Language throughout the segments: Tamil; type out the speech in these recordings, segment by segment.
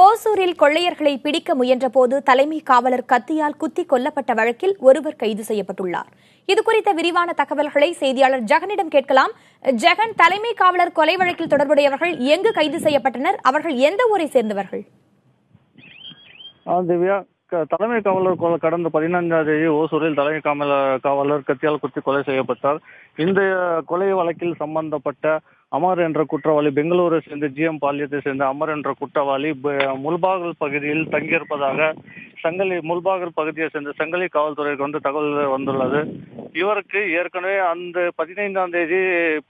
ஓசூரில் கொள்ளையர்களை பிடிக்க முயன்றபோது தலைமை காவலர் கத்தியால் குத்தி கொல்லப்பட்ட வழக்கில் ஒருவர் கைது செய்யப்பட்டுள்ளார். இதுகுறித்த விரிவான தகவல்களை செய்தியாளர் ஜெகனிடம் கேட்கலாம். ஜெகன், தலைமை காவலர் கொலை வழக்கில் தொடர்புடையவர்கள் எங்கு கைது செய்யப்பட்டனர்? அவர்கள் எந்த ஊரை சேர்ந்தவர்கள்? திவ்யா, தலைமை காவலர் கடந்த 15ஆம் தேதி ஓசூரில் தலைமை காவலர் கத்தியால் குத்தி கொலை செய்யப்பட்டார். இந்த கொலை வழக்கில் சம்பந்தப்பட்ட அமர் என்ற குற்றவாளி பெங்களூரை சேர்ந்த GM பாளையத்தை சேர்ந்த அமர் என்ற குற்றவாளி முல்பாகல் பகுதியில் தங்கியிருப்பதாக முல்பாகல் பகுதியை சேர்ந்த சங்கலி காவல்துறைக்கு தகவல் வந்துள்ளது. இவருக்கு ஏற்கனவே அந்த 15ஆம் தேதி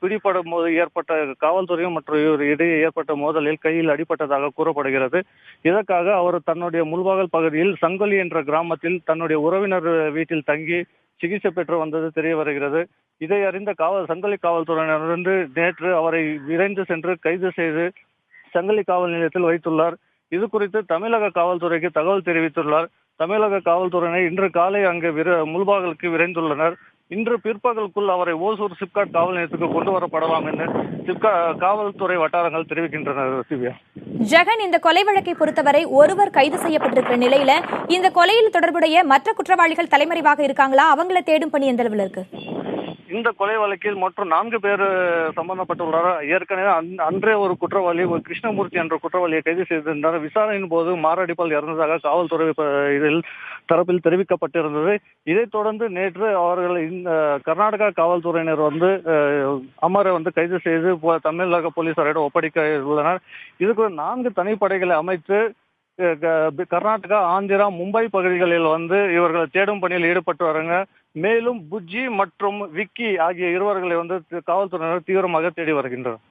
பிடிபடும் போது ஏற்பட்ட காவல்துறையும் மற்றும் இவர் இடையே ஏற்பட்ட மோதலில் கையில் அடிபட்டதாக கூறப்படுகிறது. இதற்காக அவர் தன்னுடைய முல்பாகல் பகுதியில் சங்கலி என்ற கிராமத்தில் தன்னுடைய உறவினர் வீட்டில் தங்கி சிகிச்சை பெற்று வந்தது தெரிய வருகிறது. இதை அறிந்த சங்கலி காவல்துறையினரிருந்து நேற்று அவரை விரைந்து சென்று கைது செய்து சங்கலி காவல் நிலையத்தில் வைத்துள்ளார். இது குறித்து தமிழக காவல்துறைக்கு தகவல் தெரிவித்துள்ளார். தமிழக காவல்துறையினர் இன்று காலை அங்கு முல்பாகலுக்கு விரைந்துள்ளனர். இன்று பிற்பகலுக்குள் அவரை ஓசூர் சிப்காட் காவல் நிலையத்துக்கு கொண்டு வரப்படலாம் என்று காவல்துறை வட்டாரங்கள் தெரிவிக்கின்றனர். திவ்யா, ஜெகன், இந்த கொலை வழக்கை பொறுத்தவரை ஒருவர் கைது செய்யப்பட்டிருக்கிற நிலையில இந்த கொலையில் தொடர்புடைய மற்ற குற்றவாளிகள் தலைமறைவாக இருக்காங்களா? அவங்கள தேடும் பணி எந்த அளவில் இருக்கு? இந்த கொலை வழக்கில் மற்றும் 4 பேர் சம்பந்தப்பட்டுள்ளார். ஏற்கனவே அன்றே ஒரு குற்றவாளி கிருஷ்ணமூர்த்தி என்ற குற்றவாளியை கைது செய்திருந்தார். விசாரணையின் போது மாரடைப்பால் இறந்ததாக காவல்துறை இதில் தரப்பில் தெரிவிக்கப்பட்டிருந்தது. இதைத் தொடர்ந்து நேற்று அவர்கள் இந்த கர்நாடகா காவல்துறையினர் அமரை கைது செய்து தமிழக போலீசாரிடம் ஒப்படைக்க உள்ளனர். இதுக்கு 4 தனிப்படைகளை அமைத்து கர்நாடகா, ஆந்திரா, மும்பை பகுதிகளில் இவர்கள் தேடும் பணியில் ஈடுபட்டு வராங்க. மேலும் புஜ்ஜி மற்றும் விக்கி ஆகிய இருவர்களை காவல்துறையினர் தீவிரமாக தேடி வருகின்றனர்.